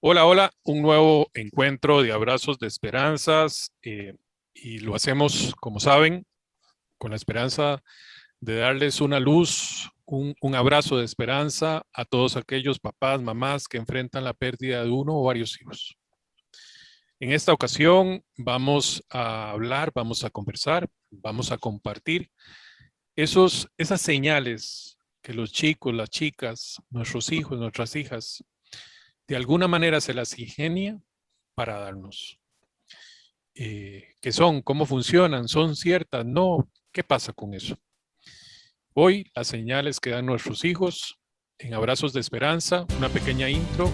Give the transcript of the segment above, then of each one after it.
Hola, hola, un nuevo encuentro de abrazos de esperanzas y lo hacemos, como saben, con la esperanza de darles una luz, un abrazo de esperanza a todos aquellos papás, mamás que enfrentan la pérdida de uno o varios hijos. En esta ocasión vamos a hablar, vamos a conversar, vamos a compartir esas señales que los chicos, las chicas, nuestros hijos, nuestras hijas, de alguna manera se las ingenia para darnos. ¿Qué son? ¿Cómo funcionan? ¿Son ciertas? No. ¿Qué pasa con eso? Hoy las señales que dan nuestros hijos en Abrazos de Esperanza, una pequeña intro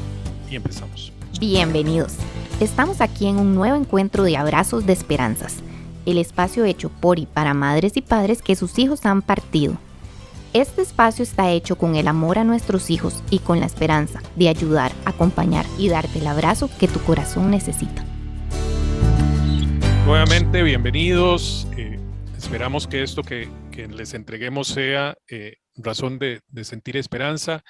y empezamos. Bienvenidos. Estamos aquí en un nuevo encuentro de Abrazos de Esperanzas, el espacio hecho por y para madres y padres que sus hijos han partido. Este espacio está hecho con el amor a nuestros hijos y con la esperanza de ayudar, acompañar y darte el abrazo que tu corazón necesita. Nuevamente, bienvenidos. Esperamos que esto que les entreguemos sea razón de sentir esperanza.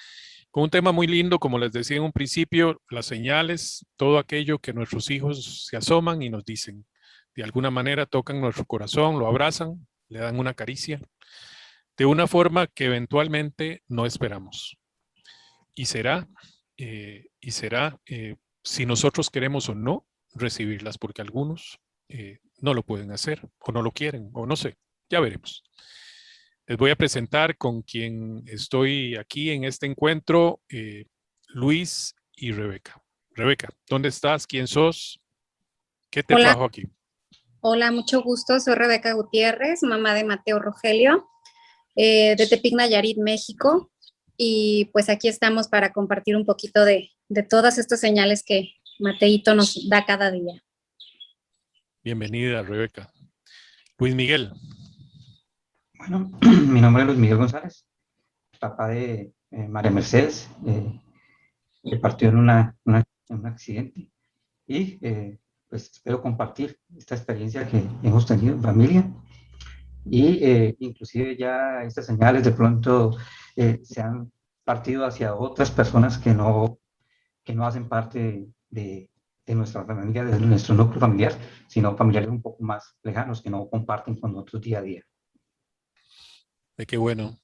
Con un tema muy lindo, como les decía en un principio, las señales, todo aquello que nuestros hijos se asoman y nos dicen. De alguna manera tocan nuestro corazón, lo abrazan, le dan una caricia, de una forma que eventualmente no esperamos. Y será si nosotros queremos o no recibirlas, porque algunos no lo pueden hacer o no lo quieren o no sé, ya veremos. Les voy a presentar con quien estoy aquí en este encuentro, Luis y Rebeca. Rebeca, ¿dónde estás? ¿Quién sos? ¿Qué te Hola, trajo aquí? hola, mucho gusto. Soy Rebeca Gutiérrez, mamá de Mateo Rogelio, de Tepic, Nayarit, México. Y pues aquí estamos para compartir un poquito de todas estas señales que Mateito nos da cada día. Bienvenida, Rebeca. Luis Miguel. Bueno, mi nombre es Luis Miguel González, papá de María Mercedes, que partió en un accidente. Y pues espero compartir esta experiencia que hemos tenido en familia. Y inclusive ya estas señales de pronto se han partido hacia otras personas que no hacen parte de nuestra familia, de nuestro núcleo familiar, sino familiares un poco más lejanos que no comparten con nosotros día a día. De qué bueno.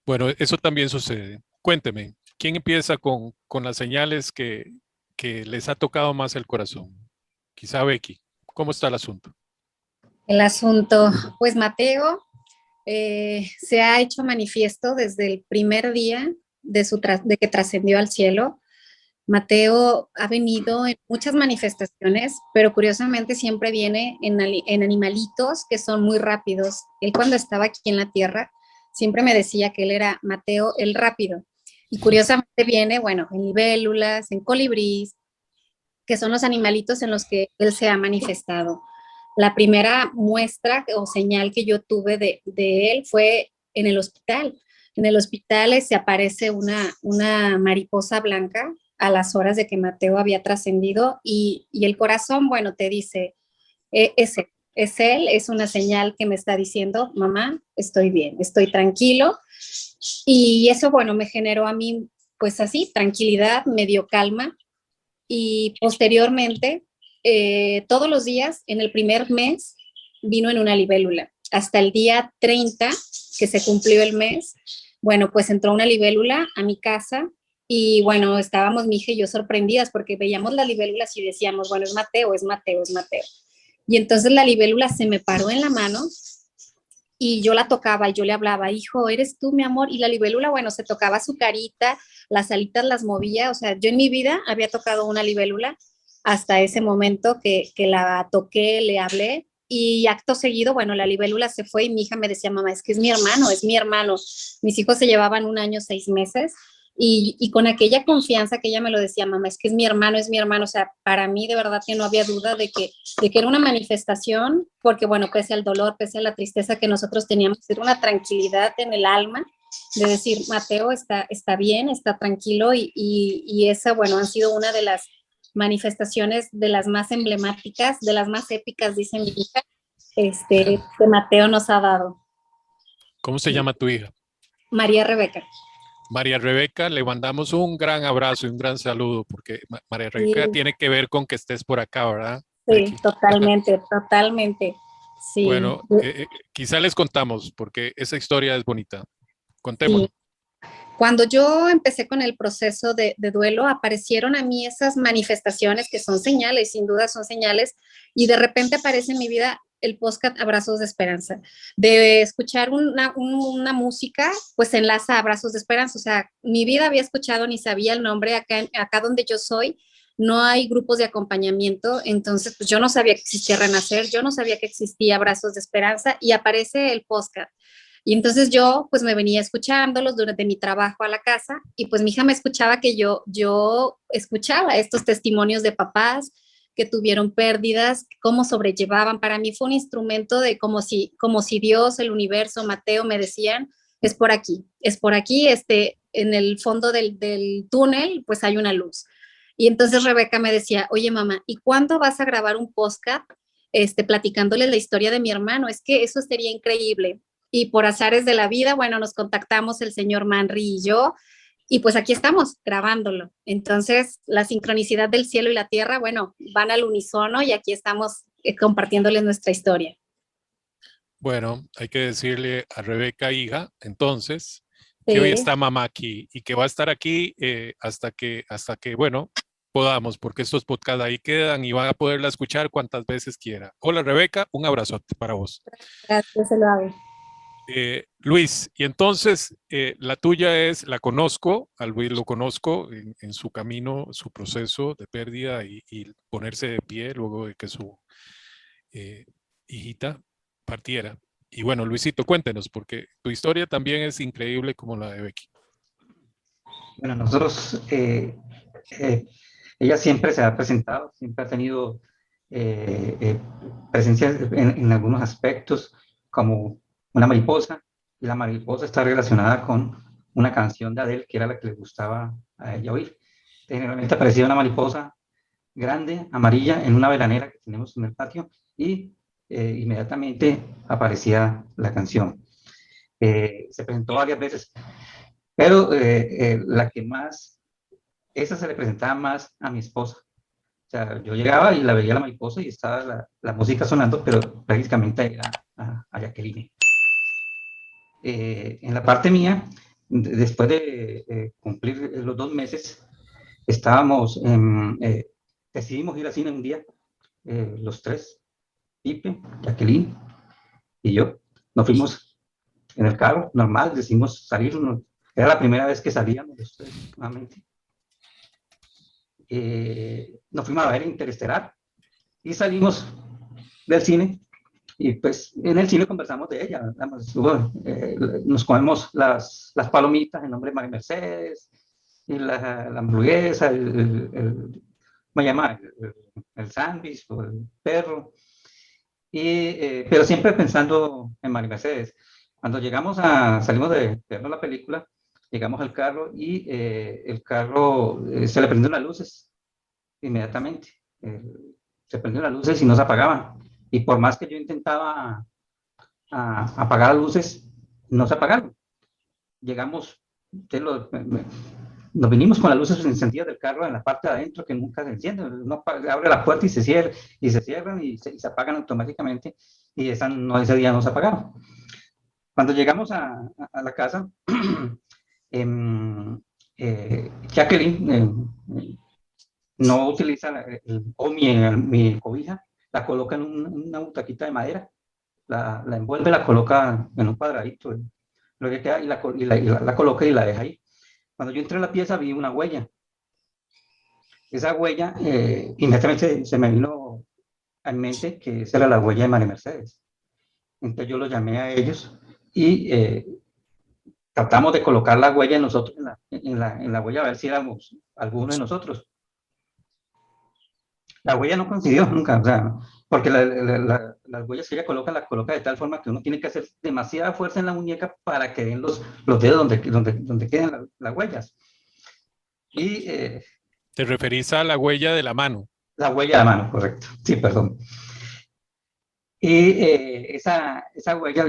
Bueno, eso también sucede. Cuénteme, ¿quién empieza con las señales que les ha tocado más el corazón? Quizá Becky. ¿Cómo está el asunto? El asunto, pues Mateo se ha hecho manifiesto desde el primer día de que trascendió al cielo. Mateo ha venido en muchas manifestaciones, pero curiosamente siempre viene en animalitos que son muy rápidos. Él cuando estaba aquí en la tierra siempre me decía que él era Mateo el rápido. Y curiosamente viene, bueno, en libélulas, en colibrís, que son los animalitos en los que él se ha manifestado. La primera muestra o señal que yo tuve de él fue en el hospital. En el hospital se aparece una mariposa blanca a las horas de que Mateo había trascendido y el corazón, bueno, te dice, es él, es una señal que me está diciendo, mamá, estoy bien, estoy tranquilo. Y eso, bueno, me generó a mí, pues así, tranquilidad, me dio calma. Y posteriormente, todos los días, en el primer mes, vino en una libélula. Hasta el día 30, que se cumplió el mes, bueno, pues entró una libélula a mi casa y bueno, estábamos mi hija y yo sorprendidas porque veíamos las libélulas y decíamos, bueno, es Mateo, es Mateo, es Mateo. Y entonces la libélula se me paró en la mano y yo la tocaba y yo le hablaba, hijo, eres tú, mi amor. Y la libélula, bueno, se tocaba su carita, las alitas las movía. O sea, yo en mi vida había tocado una libélula hasta ese momento que la toqué, le hablé. Y acto seguido, bueno, la libélula se fue y mi hija me decía, mamá, es que es mi hermano, es mi hermano. Mis hijos se llevaban 1 año, 6 meses. Y con aquella confianza que ella me lo decía, mamá, es que es mi hermano, es mi hermano. O sea, para mí de verdad que no había duda de que era una manifestación, porque bueno, pese al dolor, pese a la tristeza que nosotros teníamos, era una tranquilidad en el alma de decir, Mateo está bien, está tranquilo y esa, bueno, han sido una de las manifestaciones de las más emblemáticas, de las más épicas, dice mi hija, que Mateo nos ha dado. ¿Cómo se llama tu hija? María Rebeca. María Rebeca, le mandamos un gran abrazo y un gran saludo, porque María Rebeca Sí, tiene que ver con que estés por acá, ¿verdad, sí, Becky? totalmente, totalmente. Sí, Bueno, quizá les contamos, porque esa historia es bonita. sí. Contémoslo. Cuando yo empecé con el proceso de duelo, aparecieron a mí esas manifestaciones que son señales, sin duda son señales, y de repente aparece en mi vida el podcast Abrazos de Esperanza. De escuchar una música, pues enlaza a Abrazos de Esperanza. O sea, mi vida había escuchado ni sabía el nombre. Acá donde yo soy, no hay grupos de acompañamiento, entonces pues yo no sabía que existía Renacer, yo no sabía que existía Abrazos de Esperanza, y aparece el podcast. Y entonces yo pues me venía escuchándolos durante mi trabajo a la casa, y pues mi hija me escuchaba que yo escuchaba estos testimonios de papás que tuvieron pérdidas, cómo sobrellevaban. Para mí fue un instrumento de como si Dios, el universo, Mateo me decían, es por aquí, en el fondo del túnel pues hay una luz. Y entonces Rebeca me decía, oye mamá, ¿y cuándo vas a grabar un podcast platicándoles la historia de mi hermano? Es que eso sería increíble. Y por azares de la vida, bueno, nos contactamos el señor Manri y yo, y pues aquí estamos grabándolo. Entonces, la sincronicidad del cielo y la tierra, bueno, van al unísono, y aquí estamos compartiéndoles nuestra historia. Bueno, hay que decirle a Rebeca, hija, entonces, que hoy Sí, está mamá aquí y que va a estar aquí hasta que, bueno, podamos, porque estos podcasts ahí quedan y van a poderla escuchar cuantas veces quiera. Hola, Rebeca, un abrazote para vos. gracias, se lo hago. Luis, y entonces la tuya es, la conozco, a Luis lo conozco en su camino, su proceso de pérdida y ponerse de pie luego de que su eh, hijita partiera. Y bueno, Luisito, cuéntenos, porque tu historia también es increíble como la de Becky. Bueno, nosotros, ella siempre se ha presentado, siempre ha tenido presencia en algunos aspectos, como una mariposa, y la mariposa está relacionada con una canción de Adele, que era la que le gustaba a ella oír. Generalmente aparecía una mariposa grande, amarilla, en una velanera que tenemos en el patio, y inmediatamente aparecía la canción. Se presentó varias veces, pero la que más, esa se le presentaba más a mi esposa. O sea, yo llegaba y la veía la mariposa y estaba la música sonando, pero prácticamente era a Jacqueline. En la parte mía, después de cumplir los 2 meses, estábamos, decidimos ir al cine un día, los tres, Pipe, Jacqueline y yo. Nos fuimos en el carro, normal, decidimos salir. Era la primera vez que salíamos los tres, nuevamente. Nos fuimos a ver Interestelar y salimos del cine, y pues en el cine conversamos de ella. Nos comemos las palomitas en nombre de María Mercedes, y la hamburguesa, me llama el sándwich o el perro, pero siempre pensando en María Mercedes. Cuando salimos de ver la película, llegamos al carro y el carro se le prendieron las luces inmediatamente. Se prendieron las luces y no se apagaban. Y por más que yo intentaba apagar las luces, no se apagaron. Llegamos, nos vinimos con las luces encendidas del carro en la parte de adentro, que nunca se encienden. Uno abre la puerta y se cierran y se apagan automáticamente. Y ese día no se apagaron. Cuando llegamos a la casa, Jacqueline no utiliza mi cobija, la coloca en una butaquita de madera, la envuelve, la coloca en un cuadradito, lo que queda, y la coloca y la deja ahí. Cuando yo entré en la pieza vi una huella. Esa huella, inmediatamente se me vino en mente que esa era la huella de María Mercedes. Entonces yo lo llamé a ellos y tratamos de colocar la huella en nosotros, en la huella, a ver si éramos alguno de nosotros. La huella no coincidió nunca, o sea, porque las huellas que ella coloca, la coloca de tal forma que uno tiene que hacer demasiada fuerza en la muñeca para que den los dedos donde queden las huellas. Y Te referís a la huella de la mano. la huella de mano, correcto. Sí, perdón. Y esa huella,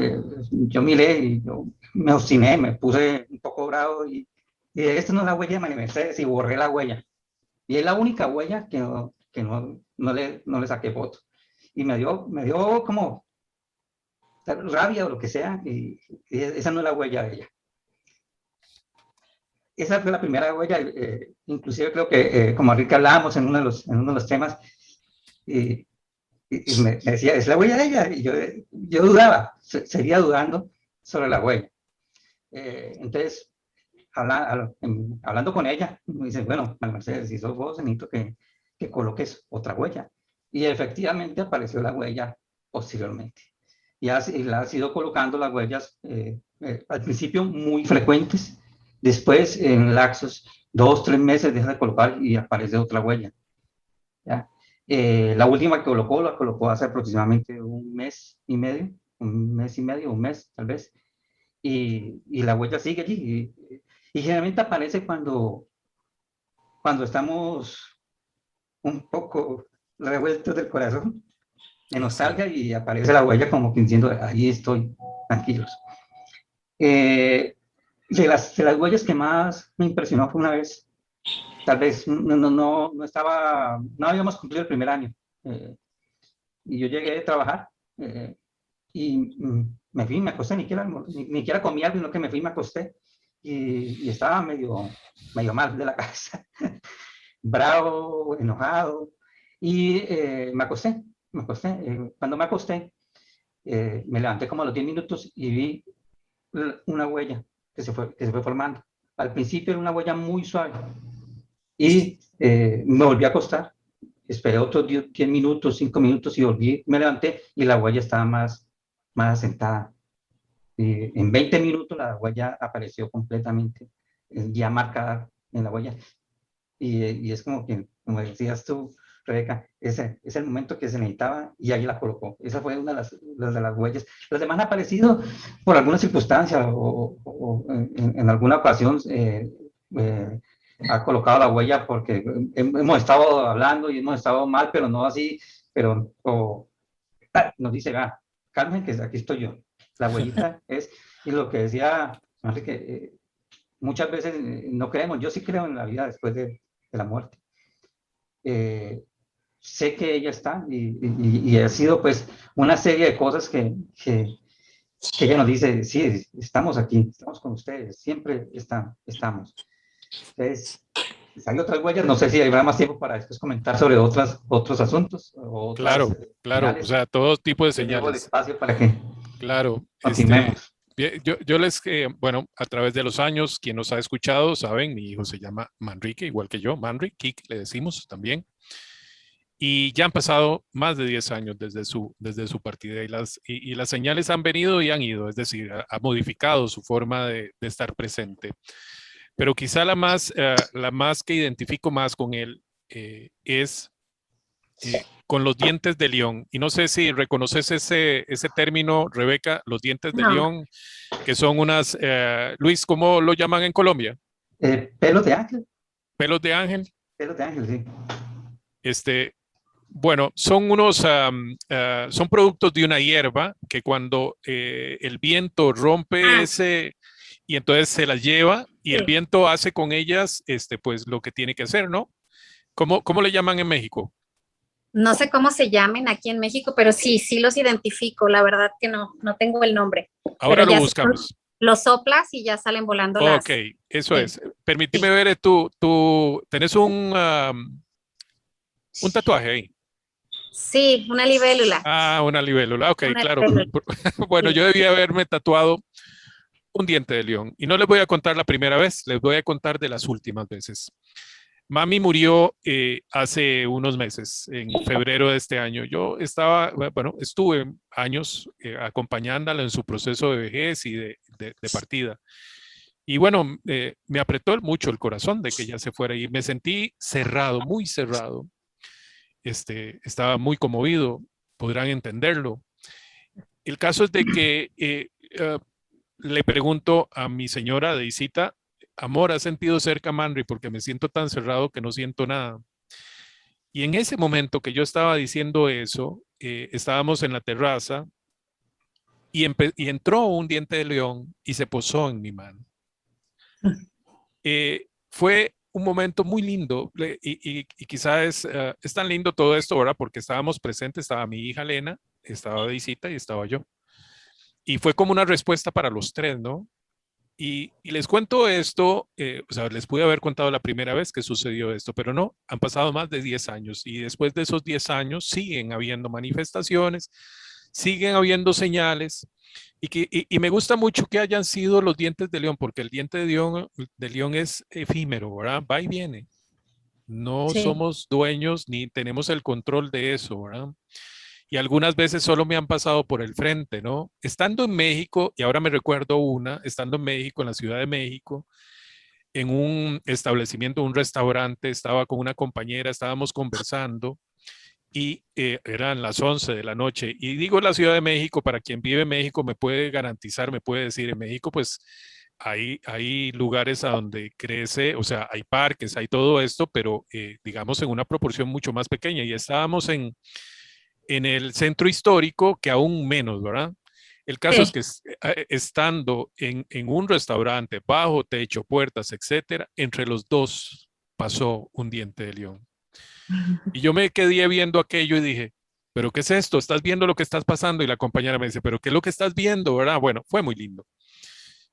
yo miré y yo me obstiné, me puse un poco bravo y esta no es la huella de María Mercedes, y borré la huella. Y es la única huella que no le saqué foto. Y me dio como rabia o lo que sea, y esa no es la huella de ella. Esa fue la primera huella, inclusive creo que, como ahorita hablábamos en uno de los temas, y me decía, es la huella de ella, y yo dudaba, seguía dudando sobre la huella. Entonces, hablando con ella, me dice, bueno, María Mercedes, si sos vos, necesito que coloques otra huella. Y efectivamente apareció la huella posteriormente. Y la ha ido colocando las huellas, al principio muy frecuentes, después en lapsos 2, 3 meses deja de colocar y aparece otra huella. ¿Ya? La última que colocó, la colocó hace aproximadamente un mes y medio, un mes tal vez, y la huella sigue allí. Y generalmente aparece cuando estamos un poco revueltos del corazón, de nostalgia, y aparece la huella como que diciendo, ahí estoy, tranquilos. De las huellas que más me impresionó fue una vez, tal vez no habíamos cumplido el primer año, y yo llegué a trabajar, y me fui, me acosté, ni siquiera comí algo, sino que me fui y me acosté, y estaba medio mal de la cabeza, bravo, enojado, y me acosté. Cuando me acosté, me levanté como a los 10 minutos y vi una huella que se fue formando. Al principio era una huella muy suave, y me volví a acostar, esperé otros 10 minutos, 5 minutos, y volví, me levanté y la huella estaba más asentada. En 20 minutos la huella apareció completamente ya marcada en la huella. Y es como que, como decías tú, Rebeca, ese es el momento que se necesitaba, y ahí la colocó. Esa fue una de las huellas. Las demás han aparecido por alguna circunstancia, o en alguna ocasión ha colocado la huella porque hemos estado hablando y hemos estado mal, pero no así, pero nos dice, va, Carmen, que aquí estoy yo. La huellita es, y lo que decía Enrique, muchas veces no creemos, yo sí creo en la vida después de la muerte. Sé que ella está, y ha sido pues una serie de cosas que ella nos dice, sí, estamos aquí, estamos con ustedes, siempre estamos. Entonces, hay otras huellas, no sé si habrá más tiempo para después comentar sobre otros asuntos o otras Claro, o sea, todo tipo de el señales. espacio para que Claro, continuemos. bien, yo bueno, a través de los años, quien nos ha escuchado, saben, mi hijo se llama Manrique, igual que yo, Manrique, Kik le decimos también. Y ya han pasado más de 10 años desde su partida, y las señales han venido y han ido, es decir, ha modificado su forma de estar presente. Pero quizá la más que identifico más con él es con los dientes de león. Y no sé si reconoces ese término, Rebeca, los dientes de No, león, que son unas, Luis, ¿cómo lo llaman en Colombia? Pelos de ángel, Pelos de ángel. sí. Este, bueno, son son productos de una hierba que cuando el viento rompe ese, y entonces se las lleva, y el sí. viento hace con ellas, pues lo que tiene que hacer, ¿no? ¿Cómo le llaman en México? No sé cómo se llamen aquí en México, pero sí los identifico. La verdad que no tengo el nombre. Ahora Pero lo ya buscamos. los soplas y ya salen volando Ok, las. eso Sí, es. Permíteme sí. ver, tú tenés un tatuaje ahí. Sí, una libélula. Ah, una libélula. Ok, Una claro. libélula. Bueno, Sí. yo debía haberme tatuado un diente de león. Y no les voy a contar la primera vez, les voy a contar de las últimas veces. Mami murió hace unos meses, en febrero de este año. Yo estuve años acompañándola en su proceso de vejez y de partida. Y bueno, me apretó mucho el corazón de que ella se fuera, y me sentí cerrado, muy cerrado. Estaba muy conmovido, podrán entenderlo. El caso es de que le pregunto a mi señora de visita, amor, ¿has sentido cerca a Manri? Porque me siento tan cerrado que no siento nada. Y en ese momento que yo estaba diciendo eso, estábamos en la terraza, y entró un diente de león y se posó en mi mano. Fue un momento muy lindo y quizás es tan lindo todo esto, ¿verdad? Porque estábamos presentes, estaba mi hija Elena, estaba de visita y estaba yo. Y fue como una respuesta para los tres, ¿no? Y les cuento esto, o sea, les pude haber contado la primera vez que sucedió esto, pero no, han pasado más de 10 años y después de esos 10 años siguen habiendo manifestaciones, siguen habiendo señales y me gusta mucho que hayan sido los dientes de león, porque el diente de león es efímero, ¿verdad? Va y viene. No Sí, somos dueños ni tenemos el control de eso, ¿verdad? Y algunas veces solo me han pasado por el frente, ¿no? Estando en México, y ahora me recuerdo una, estando en México, en la Ciudad de México, en un establecimiento, un restaurante, estaba con una compañera, estábamos conversando y eran las 11 de la noche. Y digo la Ciudad de México, para quien vive en México me puede garantizar, me puede decir, en México pues hay lugares a donde crece, o sea, hay parques, hay todo esto, pero digamos en una proporción mucho más pequeña. Y estábamos en el centro histórico, que aún menos, ¿verdad? El caso es sí. que estando en un restaurante, bajo techo, puertas, etcétera, entre los dos pasó un diente de león. Y yo me quedé viendo aquello y dije, ¿pero qué es esto? ¿Estás viendo lo que estás pasando? Y la compañera me dice, ¿pero qué es lo que estás viendo? ¿Verdad? Bueno, fue muy lindo.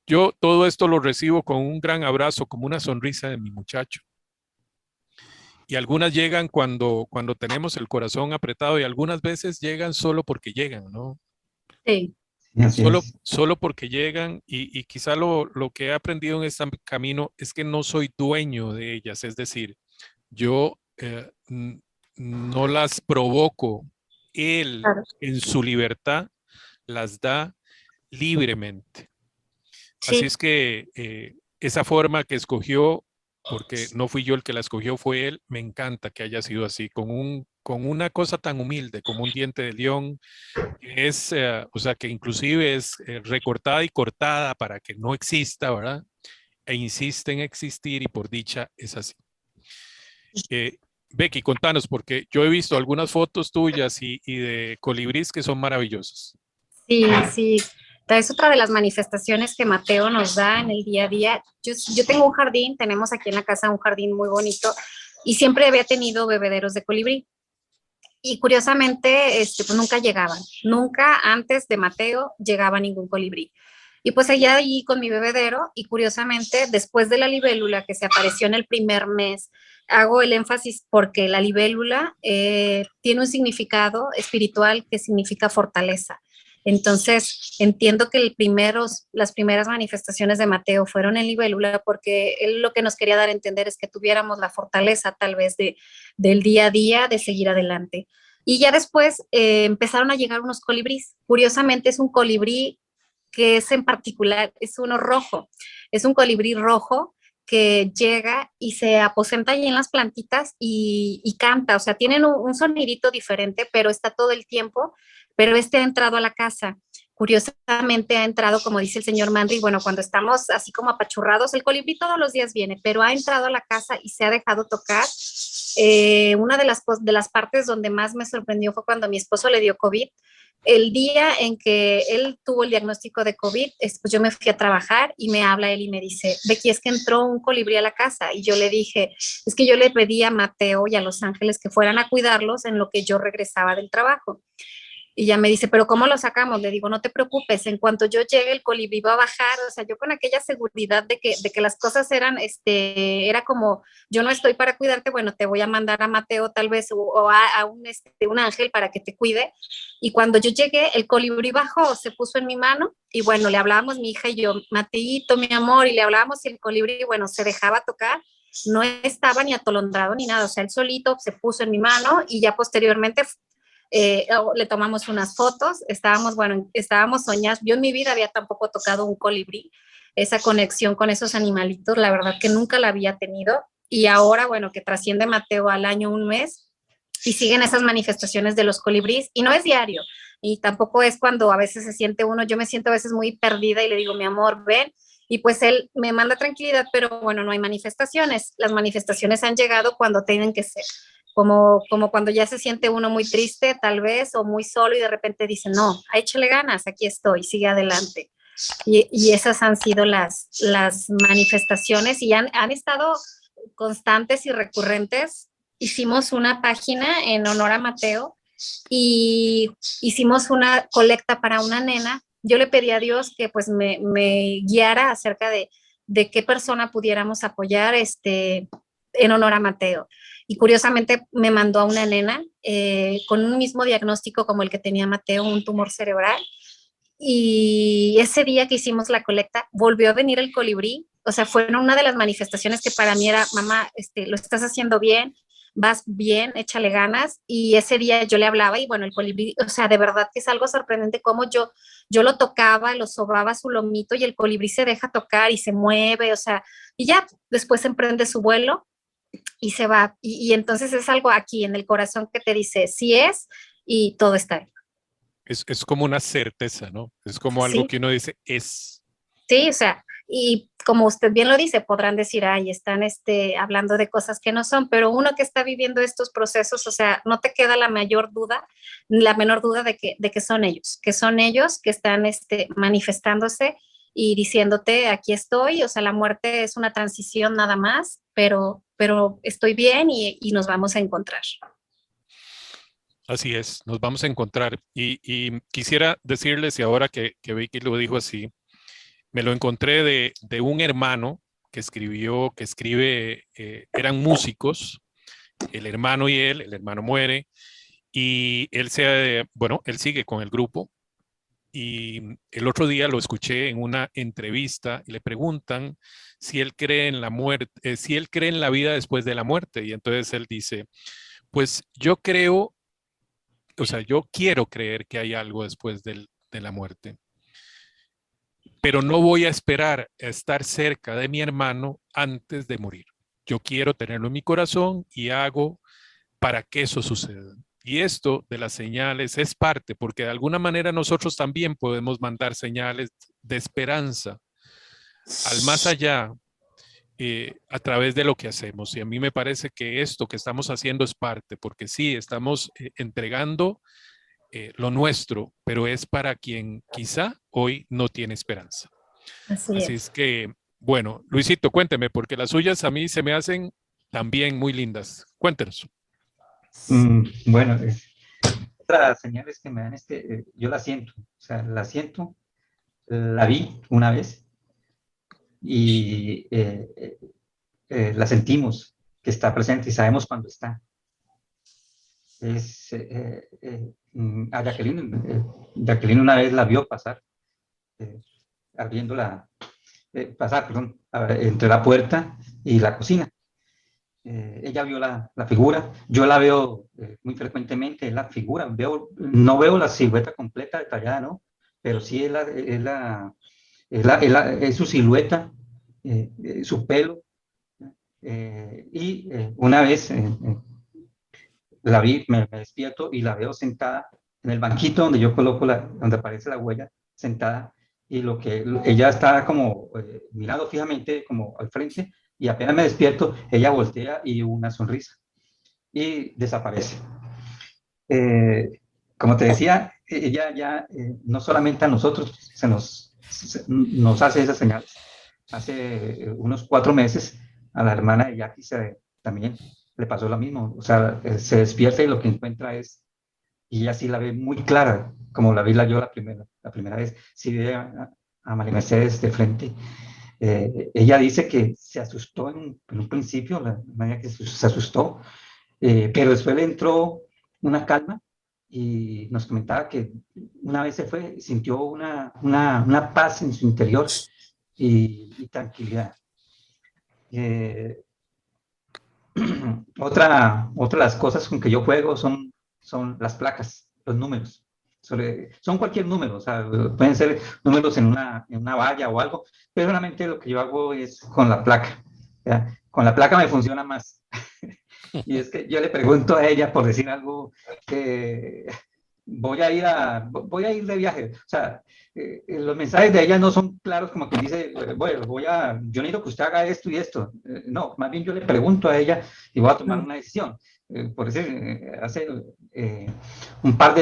Yo todo esto lo recibo con un gran abrazo, como una sonrisa de mi muchacho. Y algunas llegan cuando tenemos el corazón apretado y algunas veces llegan solo porque llegan, ¿no? Sí, Sí, así Solo, es. solo porque llegan y quizá lo que he aprendido en este camino es que no soy dueño de ellas, es decir, yo no las provoco, él claro. en su libertad las da libremente. Así Sí, es que esa forma que escogió, porque no fui yo el que la escogió, fue él, me encanta que haya sido así, con una cosa tan humilde como un diente de león, que es, o sea, que inclusive es recortada y cortada para que no exista, ¿verdad? E insiste en existir y por dicha es así. Eh, Becky, contanos, porque yo he visto algunas fotos tuyas y de colibrís que son maravillosos. sí, sí. Es otra de las manifestaciones que Mateo nos da en el día a día. Yo tengo un jardín, tenemos aquí en la casa un jardín muy bonito y siempre había tenido bebederos de colibrí. Y curiosamente, pues nunca llegaban, nunca antes de Mateo llegaba ningún colibrí. Y pues allá allí con mi bebedero y curiosamente después de la libélula que se apareció en el primer mes, hago el énfasis porque la libélula tiene un significado espiritual que significa fortaleza. Entonces, entiendo que las primeras manifestaciones de Mateo fueron en libélula porque él lo que nos quería dar a entender es que tuviéramos la fortaleza tal vez del día a día, de seguir adelante. Y ya después empezaron a llegar unos colibríes. Curiosamente es un colibrí que es en particular, es uno rojo, es un colibrí rojo que llega y se aposenta allí en las plantitas y canta, o sea, tienen un sonidito diferente, pero está todo el tiempo, pero este ha entrado a la casa. Curiosamente ha entrado, como dice el señor Manri, bueno, cuando estamos así como apachurrados, el colibrí todos los días viene, pero ha entrado a la casa y se ha dejado tocar. Una de las partes donde más me sorprendió fue cuando mi esposo le dio COVID. El día en que él tuvo el diagnóstico de COVID, pues yo me fui a trabajar y me habla él y me dice, Becky, es que entró un colibrí a la casa. Y yo le dije, es que yo le pedí a Mateo y a Los Ángeles que fueran a cuidarlos en lo que yo regresaba del trabajo. Y ya me dice, pero ¿cómo lo sacamos? Le digo, no te preocupes, en cuanto yo llegue el colibrí va a bajar, o sea, yo con aquella seguridad de que las cosas eran, era como, yo no estoy para cuidarte, bueno, te voy a mandar a Mateo tal vez o a un ángel para que te cuide. Y cuando yo llegué, el colibrí bajó, se puso en mi mano y bueno, le hablábamos mi hija y yo, Mateito, mi amor, y le hablábamos y el colibrí, bueno, se dejaba tocar, no estaba ni atolondrado ni nada, o sea, él solito se puso en mi mano y ya posteriormente le tomamos unas fotos, estábamos soñados, yo en mi vida había tampoco tocado un colibrí, esa conexión con esos animalitos, la verdad que nunca la había tenido, y ahora, bueno, que trasciende Mateo al año un mes, y siguen esas manifestaciones de los colibríes, y no es diario, y tampoco es cuando a veces se siente uno, yo me siento a veces muy perdida y le digo, mi amor, ven, y pues él me manda tranquilidad, pero bueno, no hay manifestaciones, las manifestaciones han llegado cuando tienen que ser como cuando ya se siente uno muy triste, tal vez, o muy solo y de repente dice, no, échale ganas, aquí estoy, sigue adelante. Y esas han sido las manifestaciones y han estado constantes y recurrentes. Hicimos una página en honor a Mateo y hicimos una colecta para una nena. Yo le pedí a Dios que pues me guiara acerca de qué persona pudiéramos apoyar en honor a Mateo. Y curiosamente me mandó a una nena con un mismo diagnóstico como el que tenía Mateo, un tumor cerebral. Y ese día que hicimos la colecta, volvió a venir el colibrí. O sea, fue una de las manifestaciones que para mí era, mamá, lo estás haciendo bien, vas bien, échale ganas. Y ese día yo le hablaba y bueno, el colibrí, o sea, de verdad que es algo sorprendente cómo yo lo tocaba, lo sobaba su lomito y el colibrí se deja tocar y se mueve, o sea, y ya después emprende su vuelo y se va. Y entonces es algo aquí en el corazón que te dice, sí es y todo está bien. Es como una certeza, ¿no? Es como algo Sí. que uno dice, es. Sí, o sea, y como usted bien lo dice, podrán decir, ay, están hablando de cosas que no son, pero uno que está viviendo estos procesos, o sea, no te queda la mayor duda, la menor duda de que son ellos que están manifestándose y diciéndote, aquí estoy, o sea, la muerte es una transición nada más, pero estoy bien y nos vamos a encontrar. Así es, nos vamos a encontrar. Y quisiera decirles, y ahora que Vicky lo dijo así, me lo encontré de un hermano que escribe, eran músicos, el hermano y él, el hermano muere, y él él sigue con el grupo. Y el otro día lo escuché en una entrevista y le preguntan si él cree en la muerte, si él cree en la vida después de la muerte. Y entonces él dice, pues yo creo, o sea, yo quiero creer que hay algo después de la muerte, pero no voy a esperar a estar cerca de mi hermano antes de morir. Yo quiero tenerlo en mi corazón y hago para que eso suceda. Y esto de las señales es parte, porque de alguna manera nosotros también podemos mandar señales de esperanza al más allá a través de lo que hacemos. Y a mí me parece que esto que estamos haciendo es parte, porque sí, estamos entregando lo nuestro, pero es para quien quizá hoy no tiene esperanza. Así es que, bueno, Luisito, cuénteme, porque las suyas a mí se me hacen también muy lindas. Cuéntenos. Bueno, otras señales que me dan yo la siento, o sea, la siento, la vi una vez y la sentimos que está presente y sabemos cuándo está. A Jacqueline una vez la vio pasar, entre la puerta y la cocina. Ella vio la figura, yo la veo muy frecuentemente, la figura, no veo la silueta completa, detallada, ¿no? Pero sí es su silueta, su pelo, y una vez la vi, me despierto y la veo sentada en el banquito donde yo coloco donde aparece la huella, sentada, y ella está como mirando fijamente como al frente, y apenas me despierto, ella voltea y una sonrisa, y desaparece. Como te decía, ella ya no solamente a nosotros nos hace esas señales. Hace unos 4 meses a la hermana de Jackie también le pasó lo mismo. O sea, se despierta y lo que encuentra y ella sí la ve muy clara, como la vi yo la primera vez, sí ve a María Mercedes de frente. Ella dice que se asustó en un principio, la manera que se asustó, pero después le entró una calma y nos comentaba que una vez se fue, sintió una paz en su interior y tranquilidad. Otra de las cosas con que yo juego son las placas, los números. Son cualquier número, o sea, pueden ser números en una valla o algo, pero realmente lo que yo hago es con la placa. ¿Ya? Con la placa me funciona más. Y es que yo le pregunto a ella, por decir algo, que voy a ir de viaje. O sea, los mensajes de ella no son claros como que dice, bueno, yo necesito que usted haga esto y esto. No, más bien yo le pregunto a ella y voy a tomar una decisión. Por decir, hace un par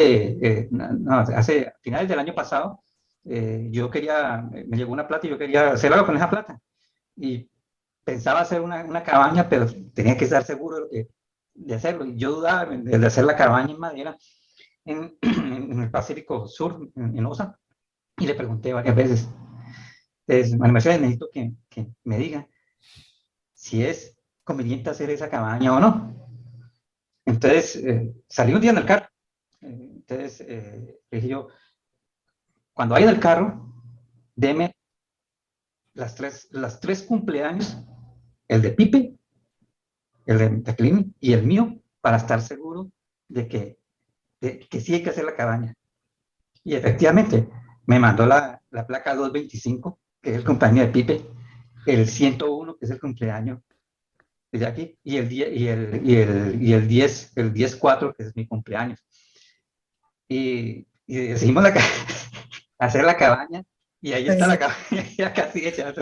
hace finales del año pasado, yo quería, me llegó una plata y yo quería hacer algo con esa plata. Y pensaba hacer una cabaña, pero tenía que estar seguro de hacerlo. Y yo dudaba de hacer la cabaña en madera en el Pacífico Sur, en Osa. Y le pregunté varias veces. Entonces, María Mercedes, necesito que me diga si es conveniente hacer esa cabaña o no. Entonces, salí un día en el carro. Entonces, le dije yo, cuando vaya en el carro, deme las tres cumpleaños, el de Pipe, el de Jacqueline y el mío, para estar seguro de que sí hay que hacer la cabaña. Y efectivamente, me mandó la placa 225, que es el cumpleaños de Pipe, el 101, que es el cumpleaños de Jackie, y el 10-4, que es mi cumpleaños. Y decidimos hacer la cabaña, y ahí está la cabaña ya casi hecha.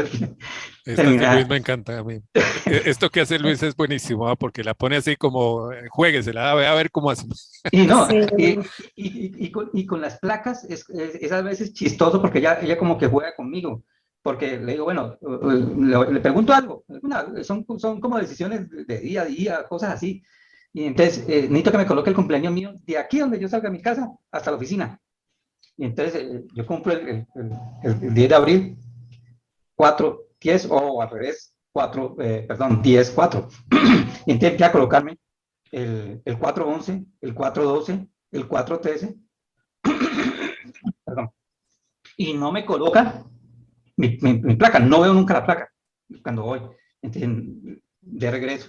Esta de Luis me encanta a mí. Esto que hace Luis es buenísimo, ¿eh? Porque la pone así como, juéguesela, a ver cómo hacemos. Y no, sí. y con las placas es a veces chistoso porque ella como que juega conmigo, porque le digo, bueno, le pregunto algo, son como decisiones de día a día, cosas así, y entonces necesito que me coloque el cumpleaños mío de aquí donde yo salga de mi casa hasta la oficina, y entonces yo cumplo el 10 de abril, 4-10, o al revés, 10-4, y entonces empieza a colocarme el 4-11, el 4-12, el 4-13, perdón, y no me coloca mi placa, no veo nunca la placa cuando voy. Entonces, de regreso,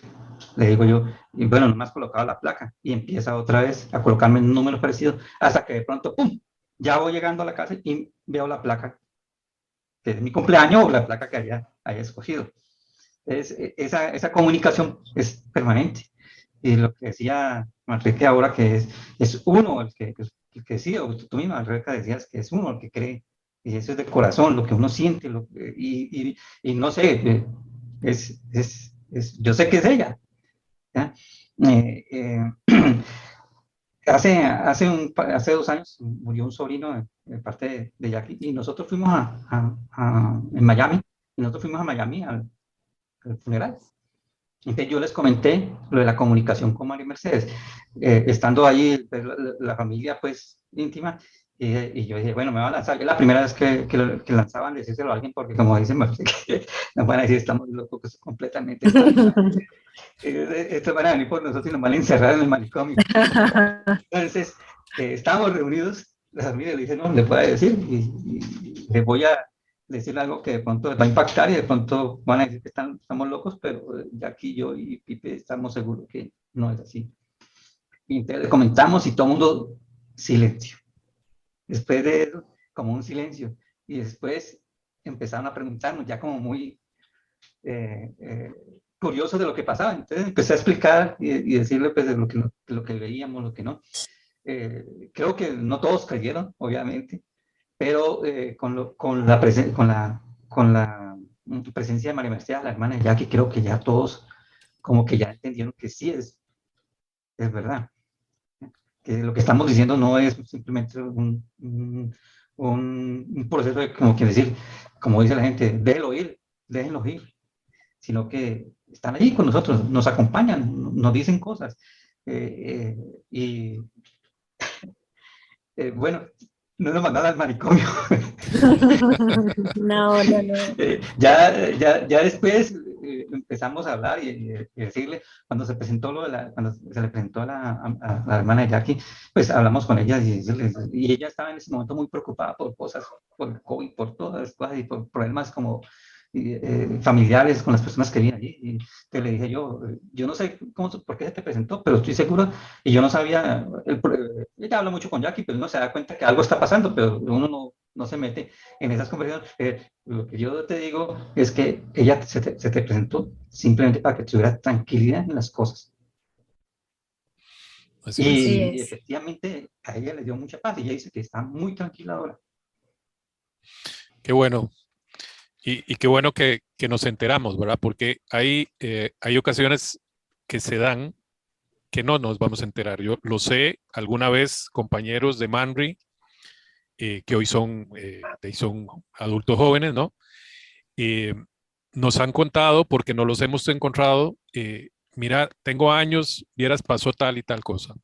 le digo yo, y bueno, no me has colocado la placa, y empieza otra vez a colocarme un número parecido, hasta que de pronto, ¡pum!, ya voy llegando a la casa y veo la placa de mi cumpleaños o la placa que haya escogido. Esa comunicación es permanente. Y lo que decía Manrique ahora, que es uno el que decide, o tú misma, Rebeca, decías que es uno el que cree, y eso es de corazón, lo que uno siente, y no sé, yo sé que es ella. ¿Ya? Hace 2 años murió un sobrino de parte de Jackie, y nosotros fuimos en Miami, y nosotros fuimos a Miami al funeral. Entonces yo les comenté lo de la comunicación con María Mercedes, estando ahí pues, la familia pues íntima, y yo dije, bueno, me van a lanzar, es la primera vez que lanzaban decírselo a alguien, porque como dicen, nos van a decir, estamos locos completamente. Esto van a venir por nosotros y nos van a encerrar en el manicomio. Entonces, estábamos reunidos, la familia le dice, no, le puedo decir, y le voy a decir algo que de pronto va a impactar y de pronto van a decir que estamos locos, pero aquí yo y Pipe estamos seguros que no es así. Y entonces le comentamos y todo el mundo, silencio. Después de eso, como un silencio. Y después empezaron a preguntarnos, ya como muy curiosos de lo que pasaba. Entonces empecé a explicar y decirle pues, de lo que veíamos, lo que no. Creo que no todos creyeron, obviamente, pero con la presencia de María Mercedes, la hermana de Jackie, creo que ya todos como que ya entendieron que sí es verdad. Que lo que estamos diciendo no es simplemente un proceso de, como que decir, como dice la gente, déjenlo ir, sino que están allí con nosotros, nos acompañan, nos dicen cosas. Y bueno, no nos mandaron al manicomio. No. Ya después empezamos a hablar y decirle, cuando se le presentó a la hermana de Jackie, pues hablamos con ella y ella estaba en ese momento muy preocupada por cosas, por el COVID, por todas las cosas y por problemas como familiares con las personas que vienen allí. Y te le dije yo no sé por qué se te presentó, pero estoy seguro, y yo no sabía, ella habla mucho con Jackie, pero uno se da cuenta que algo está pasando, pero uno no se mete en esas conversaciones. Lo que yo te digo es que ella se te presentó simplemente para que tuviera tranquilidad en las cosas. Y efectivamente a ella le dio mucha paz y ella dice que está muy tranquila ahora. Qué bueno. Y qué bueno que nos enteramos, ¿verdad? Porque hay ocasiones que se dan que no nos vamos a enterar. Yo lo sé, alguna vez compañeros de Manri que hoy son adultos jóvenes, ¿no? Eh, Nos han contado, porque no los hemos encontrado, mira, tengo años, vieras, pasó tal y tal cosa,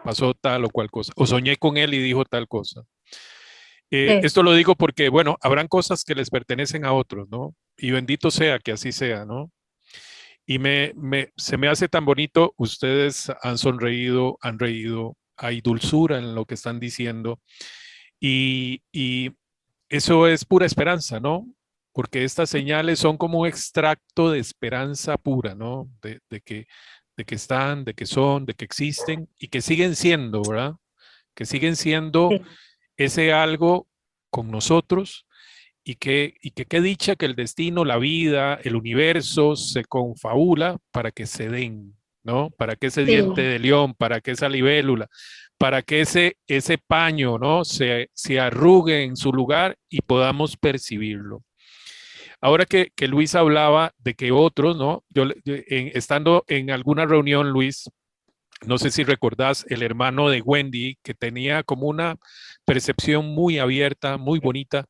pasó tal o cual cosa, o soñé con él y dijo tal cosa. Sí, Esto lo digo porque, bueno, habrán cosas que les pertenecen a otros, ¿no? Y bendito sea que así sea, ¿no? Y se me hace tan bonito, ustedes han sonreído, han reído, hay dulzura en lo que están diciendo y eso es pura esperanza, ¿no? Porque estas señales son como un extracto de esperanza pura, ¿no? De que están, de que son, de que existen y que siguen siendo, ¿verdad? Que siguen siendo sí, ese algo con nosotros y que qué dicha que el destino, la vida, el universo se confabula para que se den, ¿no? Para que ese diente sí. de león, para que esa libélula, para que ese paño, ¿no? Se arrugue en su lugar y podamos percibirlo. Ahora que Luis hablaba de que otros, ¿no? Estando en alguna reunión, Luis, no sé si recordás el hermano de Wendy, que tenía como una percepción muy abierta, muy bonita,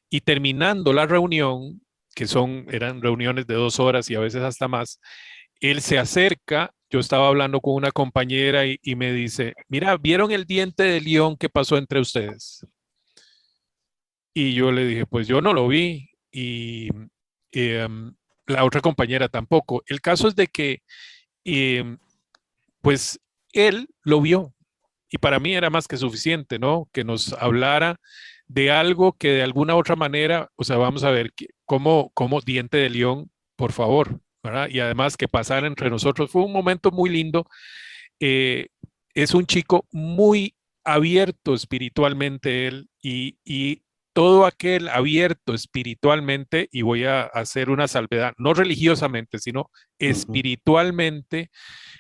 y terminando la reunión, eran reuniones de 2 horas y a veces hasta más, él se acerca, yo estaba hablando con una compañera y me dice, mira, ¿vieron el diente de león que pasó entre ustedes? Y yo le dije, pues yo no lo vi y em, la otra compañera tampoco. El caso es de que, em, pues él lo vio y para mí era más que suficiente, ¿no? Que nos hablara de algo que de alguna otra manera, o sea, vamos a ver cómo diente de león, por favor, ¿verdad? Y además que pasara entre nosotros. Fue un momento muy lindo. Eh, es un chico muy abierto espiritualmente él y todo aquel abierto espiritualmente, y voy a hacer una salvedad, no religiosamente, sino Ujú. espiritualmente,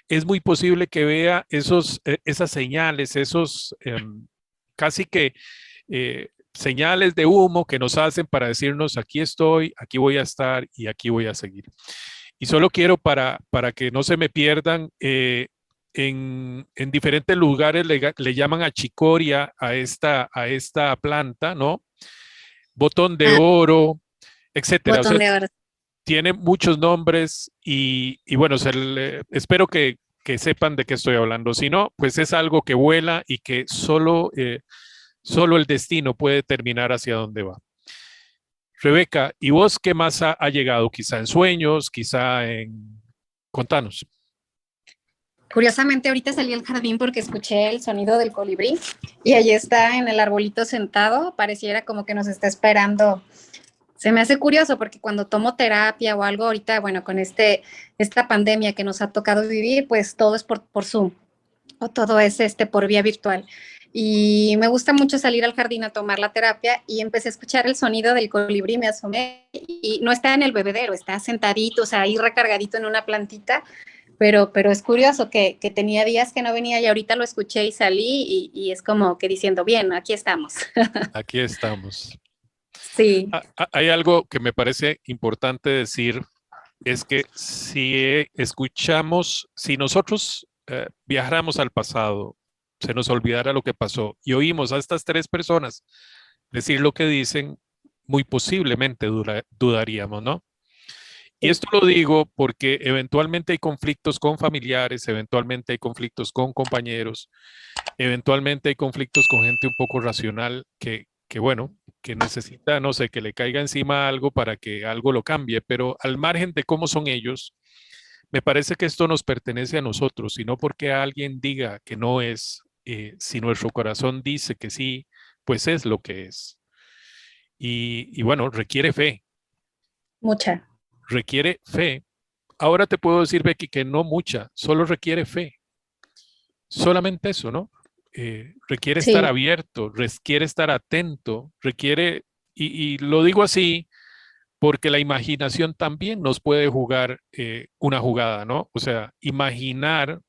es muy posible que vea esas señales, casi que señales de humo que nos hacen para decirnos, aquí estoy, aquí voy a estar y aquí voy a seguir. Y solo quiero para que no se me pierdan, en diferentes lugares le llaman achicoria a esta planta, ¿no? Botón de Ah, oro, etcétera. O botón sea, de oro. tiene muchos nombres y bueno, espero que sepan de qué estoy hablando. Si no, pues es algo que vuela y que solo el destino puede determinar hacia dónde va. Rebeca, ¿y vos qué más ha llegado? Quizá en sueños, quizá en... Contanos. Curiosamente, ahorita salí al jardín porque escuché el sonido del colibrí y allí está en el arbolito sentado. Pareciera como que nos está esperando. Se me hace curioso porque cuando tomo terapia o algo ahorita, bueno, con esta pandemia que nos ha tocado vivir, pues todo es por Zoom o todo es por vía virtual. Y me gusta mucho salir al jardín a tomar la terapia y empecé a escuchar el sonido del colibrí, me asomé y no está en el bebedero, está sentadito, o sea, ahí recargadito en una plantita, pero es curioso que tenía días que no venía y ahorita lo escuché y salí y es como que diciendo, bien, aquí estamos. Aquí estamos. Sí, Hay algo que me parece importante decir, es que si nosotros viajáramos al pasado, se nos olvidara lo que pasó y oímos a estas tres personas decir lo que dicen, muy posiblemente dudaríamos, ¿no? Y sí, esto lo digo porque eventualmente hay conflictos con familiares, eventualmente hay conflictos con compañeros, eventualmente hay conflictos con gente un poco racional que bueno, que necesita, no sé, que le caiga encima algo para que algo lo cambie, pero al margen de cómo son ellos, me parece que esto nos pertenece a nosotros, y no porque alguien diga que no es, si nuestro corazón dice que sí, pues es lo que es. Y bueno, mucha. requiere fe. Ahora te puedo decir, Becky, que no mucha, solo requiere fe. Solamente eso, ¿no? Requiere estar Sí, abierto, requiere estar atento, requiere, y lo digo así porque la imaginación también nos puede jugar una jugada, ¿no? O sea, imaginar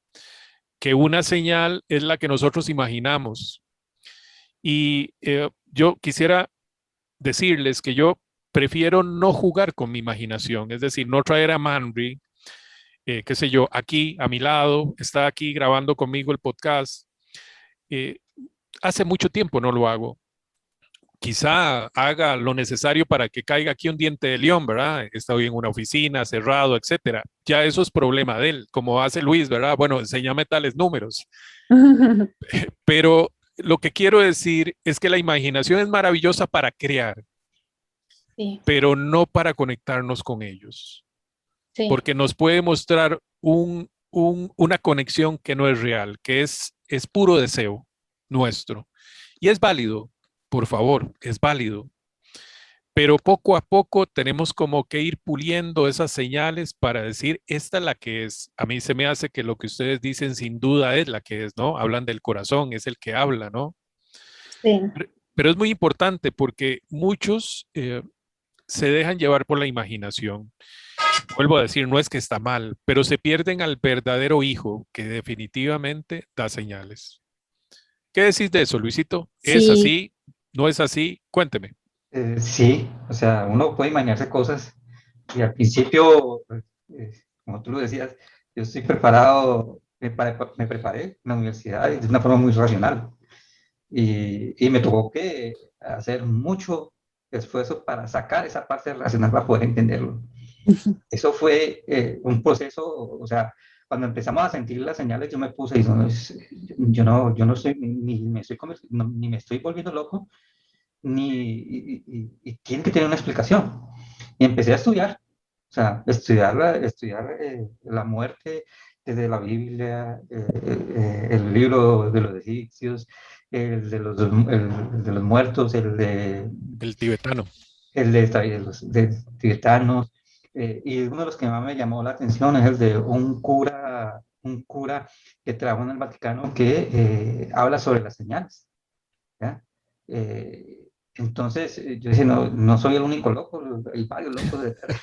que una señal es la que nosotros imaginamos. Y yo quisiera decirles que yo prefiero no jugar con mi imaginación, es decir, no traer a Manry, qué sé yo, aquí a mi lado, está aquí grabando conmigo el podcast. Eh, Hace mucho tiempo no lo hago. quizá haga lo necesario para que caiga aquí un diente de león, ¿verdad? Está hoy en una oficina, cerrado, etcétera. Ya eso es problema de él, como hace Luis, ¿verdad? Bueno, enséñame tales números. Pero lo que quiero decir es que la imaginación es maravillosa para crear, Sí, pero no para conectarnos con ellos, sí, porque nos puede mostrar una conexión que no es real, que es puro deseo nuestro. Y es válido, por favor, es válido. Pero poco a poco tenemos como que ir puliendo esas señales para decir, esta es la que es. A mí se me hace que lo que ustedes dicen sin duda es la que es, ¿no? Hablan del corazón, es el que habla, ¿no? sí. Pero es muy importante porque muchos se dejan llevar por la imaginación. Vuelvo a decir, no es que está mal, pero se pierden al verdadero hijo que definitivamente da señales. ¿Qué decís de eso, Luisito? ¿Es Sí, así? ¿No es así? Cuénteme. Sí, o sea, uno puede imaginarse cosas y al principio, como tú lo decías, yo estoy preparado, me preparé en la universidad de una forma muy racional y me tocó que hacer mucho esfuerzo para sacar esa parte racional para poder entenderlo. Eso fue un proceso, o sea, cuando empezamos a sentir las señales, yo me puse y yo no estoy, ni me estoy volviendo loco, y tiene que tener una explicación. Y empecé a estudiar, o sea, estudiar la muerte desde la Biblia, el libro de los egipcios, el de los muertos, El tibetano. de tibetanos, y uno de los que más me llamó la atención es el de un cura que trabajó en el Vaticano que habla sobre las señales. ¿Ya? Entonces, yo decía, no, no soy el único loco, hay varios locos detrás.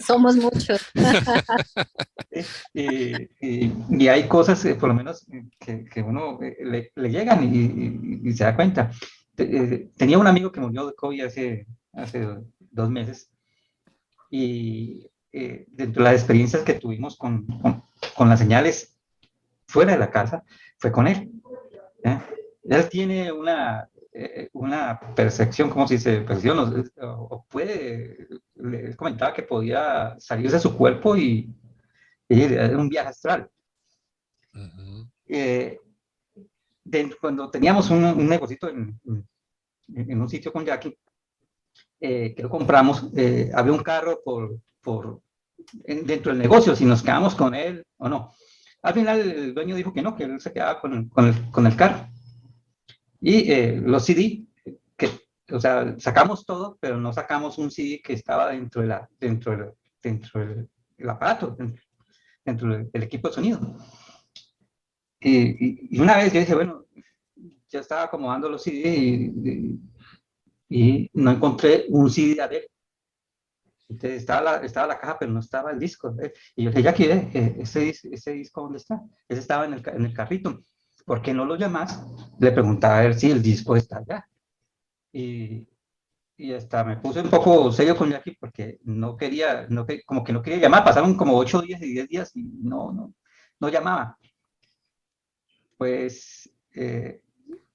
somos muchos. Y hay cosas, por lo menos, que uno le llegan y se da cuenta. Tenía un amigo que murió de COVID hace 2 meses y dentro de las experiencias que tuvimos con las señales fuera de la casa, fue con él. ¿Ya? Él tiene una percepción, ¿cómo se dice? Percepción, o puede, le comentaba que podía salirse de su cuerpo y ir a un viaje astral. Ujú. Eh, Cuando teníamos un negocito en un sitio con Jackie, que lo compramos, había un carro dentro del negocio, si nos quedamos con él o no. Al final el dueño dijo que no, que él se quedaba con el carro. Y los CD, que, o sea, sacamos todo, pero no sacamos un CD que estaba dentro del aparato, dentro del equipo de sonido. Y una vez yo dije, bueno, ya estaba acomodando los CD y no encontré un CD de Adele. Entonces estaba la caja, pero no estaba el disco. Y yo le dije, ya quiere, ese disco, ¿dónde está? Ese estaba en el carrito. ¿Por qué no lo llamas? Le preguntaba a ver si el disco está allá. Y, y hasta me puse un poco serio con Jackie porque no quería, como que no quería llamar. Pasaron como 8 días y 10 días y no llamaba. Pues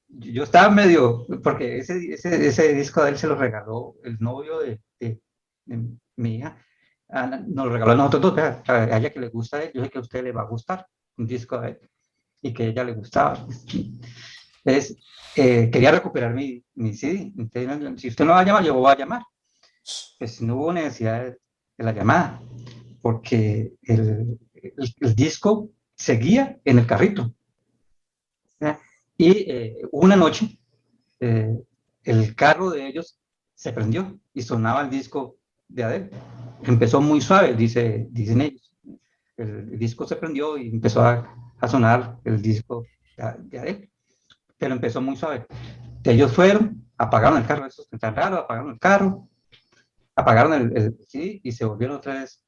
yo estaba medio, porque ese disco de él se lo regaló el novio de mi hija. Nos lo regaló a nosotros dos, a ella que le gusta a él, yo sé que a usted le va a gustar un disco de él y que a ella le gustaba. Entonces, quería recuperar mi CD. Entonces, si usted no va a llamar, yo voy a llamar. Pues no hubo necesidad de la llamada, porque el disco seguía en el carrito. ¿Ya? Y una noche, eh, el carro de ellos se prendió y sonaba el disco de Adele. Empezó muy suave, dicen ellos. El disco se prendió y empezó a sonar el disco de Adele, pero empezó muy suave. Ellos fueron, apagaron el carro, eso es tan raro, apagaron el carro, apagaron el sí, y se volvieron otra vez.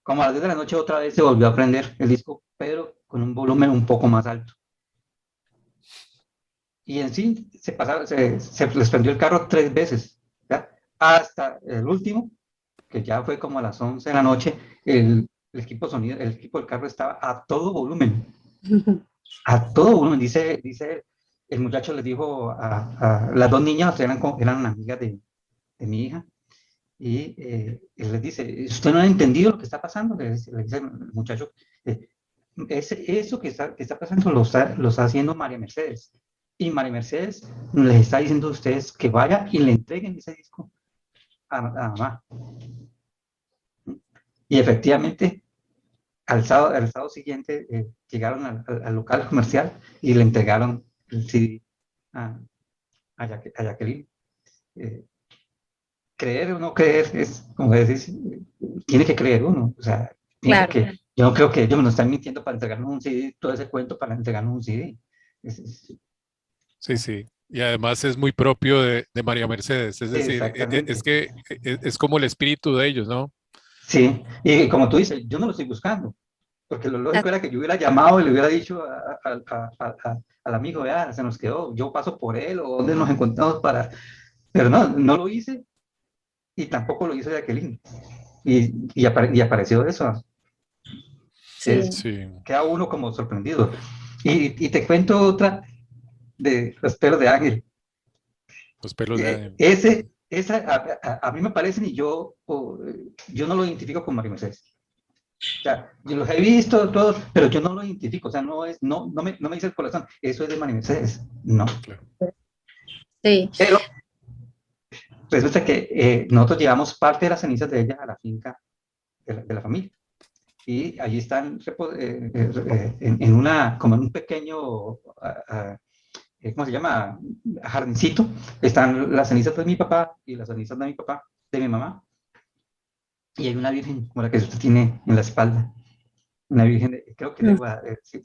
Como a las 10 de la noche otra vez se volvió a prender el disco, pero con un volumen un poco más alto. Y en sí se les prendió el carro 3 veces, ¿ya? Hasta el último, que ya fue como a las 11 de la noche, el equipo de sonido, el equipo del carro estaba a todo volumen, dice él. el muchacho les dijo a las dos niñas, eran amigas de mi hija, y él les dice, ¿usted no ha entendido lo que está pasando? Le dice el muchacho, eso que está pasando lo está haciendo María Mercedes. Y María Mercedes les está diciendo a ustedes que vaya y le entreguen ese disco a mamá. Y efectivamente, al sábado siguiente llegaron al local comercial y le entregaron el CD a Jacqueline. Creer o no creer es, como decís, tiene que creer uno. O sea, piensa Claro. que yo no creo que ellos nos están mintiendo para entregarnos un CD, todo ese cuento para entregarnos un CD. Sí, sí. Y además es muy propio de María Mercedes. Es decir, Exactamente. es que es como el espíritu de ellos, ¿no? Sí, y como tú dices, yo no lo estoy buscando, porque lo lógico era que yo hubiera llamado y le hubiera dicho al amigo, vea, se nos quedó, yo paso por él o dónde nos encontramos para... Pero no lo hice y tampoco lo hizo Jacqueline. Y apareció eso. Sí. Sí, Queda uno como sorprendido. Y te cuento otra de los pelos de ángel. los pelos de ángel. A mí me parecen y yo no lo identifico con María Mercedes. O sea, yo los he visto todos, pero yo no lo identifico. O sea, no me dice el corazón, eso es de María Mercedes. No. Claro. Sí. Pero resulta que nosotros llevamos parte de las cenizas de ella a la finca de la familia. Y allí están en como en un pequeño, ¿cómo se llama? Jardincito. Están las cenizas de mi papá y las cenizas de mi papá, de mi mamá. Y hay una virgen como la que usted tiene en la espalda. Una virgen, creo que,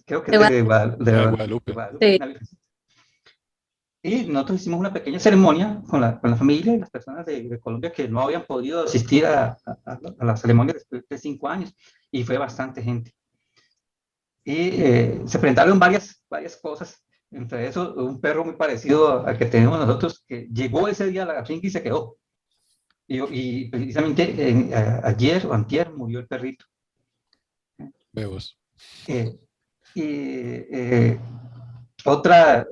creo que es de Guadalupe. Sí. Una virgen. Y nosotros hicimos una pequeña ceremonia con la familia y las personas de Colombia que no habían podido asistir a la ceremonia después de 5 años. Y fue bastante gente. Y se presentaron varias cosas. Entre eso, un perro muy parecido al que tenemos nosotros, que llegó ese día a la finca y se quedó. Y precisamente ayer o antier murió el perrito. Vemos. Otra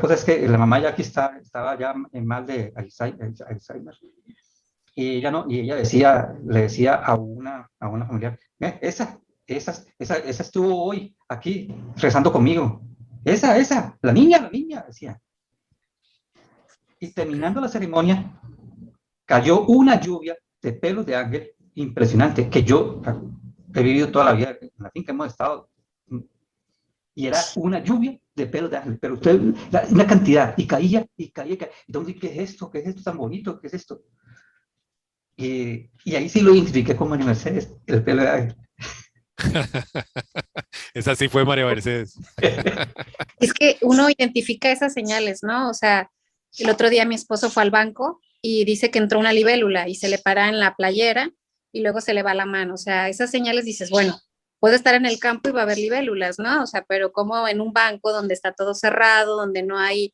cosa es que la mamá ya aquí estaba ya en mal de Alzheimer. Y ella le decía a una familiar, esa estuvo hoy aquí rezando conmigo. Esa, la niña, decía. Y terminando la ceremonia, cayó una lluvia de pelos de ángel impresionante, que yo he vivido toda la vida en la finca, hemos estado, y era una lluvia de pelos de ángel, pero usted, una cantidad, y caía. Entonces, ¿qué es esto? ¿Qué es esto tan bonito? ¿Qué es esto? Y ahí sí lo identifiqué como María Mercedes, el pelo de ángel. Esa sí fue María Mercedes. Es que uno identifica esas señales, ¿no? O sea, el otro día mi esposo fue al banco y dice que entró una libélula y se le para en la playera y luego se le va la mano. O sea, esas señales dices, bueno, puedo estar en el campo y va a haber libélulas, ¿no? O sea, pero como en un banco donde está todo cerrado, donde no hay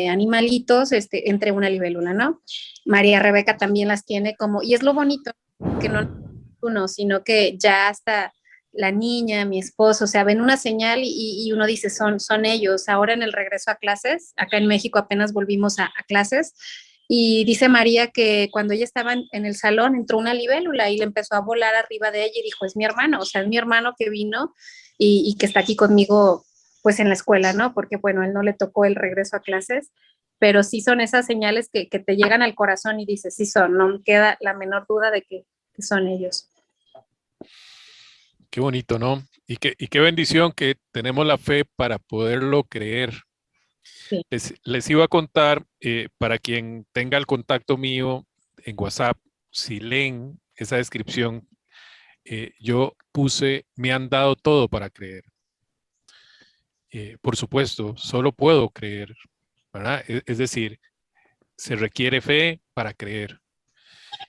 animalitos, entre una libélula, ¿no? María Rebeca también las tiene como, y es lo bonito, que no uno, sino que ya hasta la niña, mi esposo, o sea, ven una señal y uno dice, son ellos. Ahora en el regreso a clases, acá en México apenas volvimos a clases, y dice María que cuando ella estaba en el salón entró una libélula y le empezó a volar arriba de ella y dijo, es mi hermano, o sea, es mi hermano que vino y que está aquí conmigo, pues en la escuela, ¿no? Porque bueno, a él no le tocó el regreso a clases, pero sí son esas señales que te llegan al corazón y dices, sí son, no me queda la menor duda de que son ellos. Qué bonito, ¿no? Y qué bendición que tenemos la fe para poderlo creer. Sí. Les iba a contar, para quien tenga el contacto mío en WhatsApp, si leen esa descripción, yo puse, me han dado todo para creer. Por supuesto, solo puedo creer, ¿verdad? Es decir, se requiere fe para creer.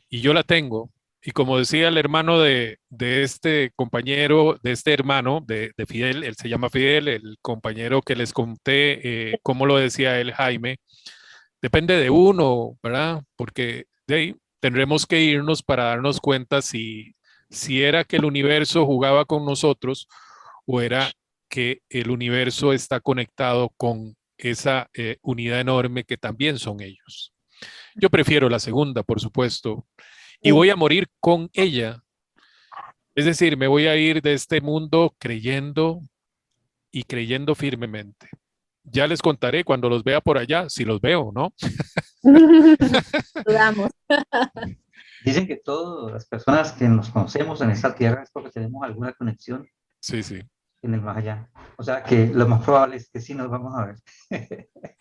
Y yo la tengo. Y como decía el hermano de este compañero, de este hermano, de Fidel, él se llama Fidel, el compañero que les conté, como lo decía él, Jaime, depende de uno, ¿verdad? Porque de ahí tendremos que irnos para darnos cuenta si era que el universo jugaba con nosotros o era que el universo está conectado con esa unidad enorme que también son ellos. Yo prefiero la segunda, por supuesto, y voy a morir con ella. Es decir, me voy a ir de este mundo creyendo y creyendo firmemente. Ya les contaré cuando los vea por allá, si los veo, ¿no? Dudamos. Dicen que todas las personas que nos conocemos en esta tierra es porque tenemos alguna conexión Sí, sí. en el más allá. O sea que lo más probable es que sí nos vamos a ver.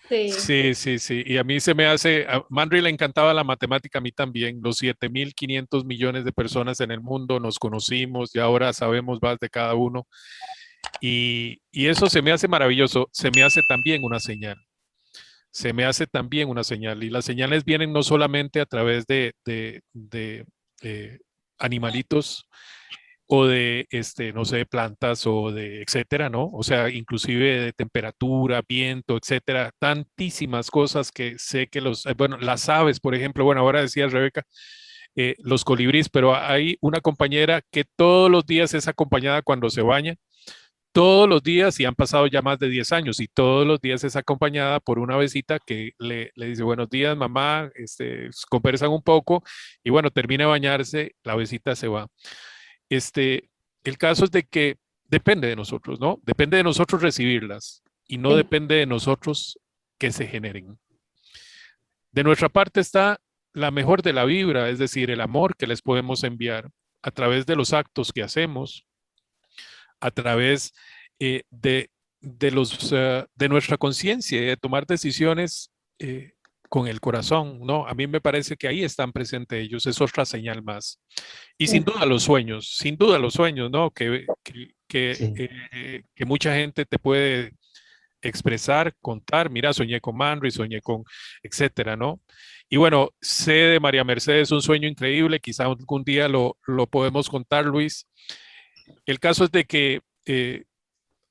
Sí. Sí, sí, sí. Y a mí se me hace, a Mandri le encantaba la matemática, a mí también. Los 7.500 millones de personas en el mundo nos conocimos y ahora sabemos más de cada uno. Y eso se me hace maravilloso. Se me hace también una señal. Se me hace también una señal. Y las señales vienen no solamente a través de animalitos o de, no sé, plantas o de etcétera, ¿no? O sea, inclusive de temperatura, viento, etcétera, tantísimas cosas que sé que bueno, las aves, por ejemplo, bueno, ahora decía Rebeca, los colibríes, pero hay una compañera que todos los días es acompañada cuando se baña, todos los días, y han pasado ya más de 10 años, y todos los días es acompañada por una avecita que le dice, buenos días, mamá, conversan un poco, y bueno, termina de bañarse, la avecita se va. Este, el caso es de que depende de nosotros, ¿no? Depende de nosotros recibirlas y no Sí. depende de nosotros que se generen. De nuestra parte está la mejor de la vibra, es decir, el amor que les podemos enviar a través de los actos que hacemos, a través de nuestra conciencia y de tomar decisiones con el corazón, ¿no? A mí me parece que ahí están presentes ellos, es otra señal más. Y sin duda los sueños, ¿no? Sí. Que mucha gente te puede expresar, contar, mira, soñé con Manri, soñé con, etcétera, ¿no? Y bueno, sé de María Mercedes un sueño increíble, quizá algún día lo podemos contar, Luis. El caso es de que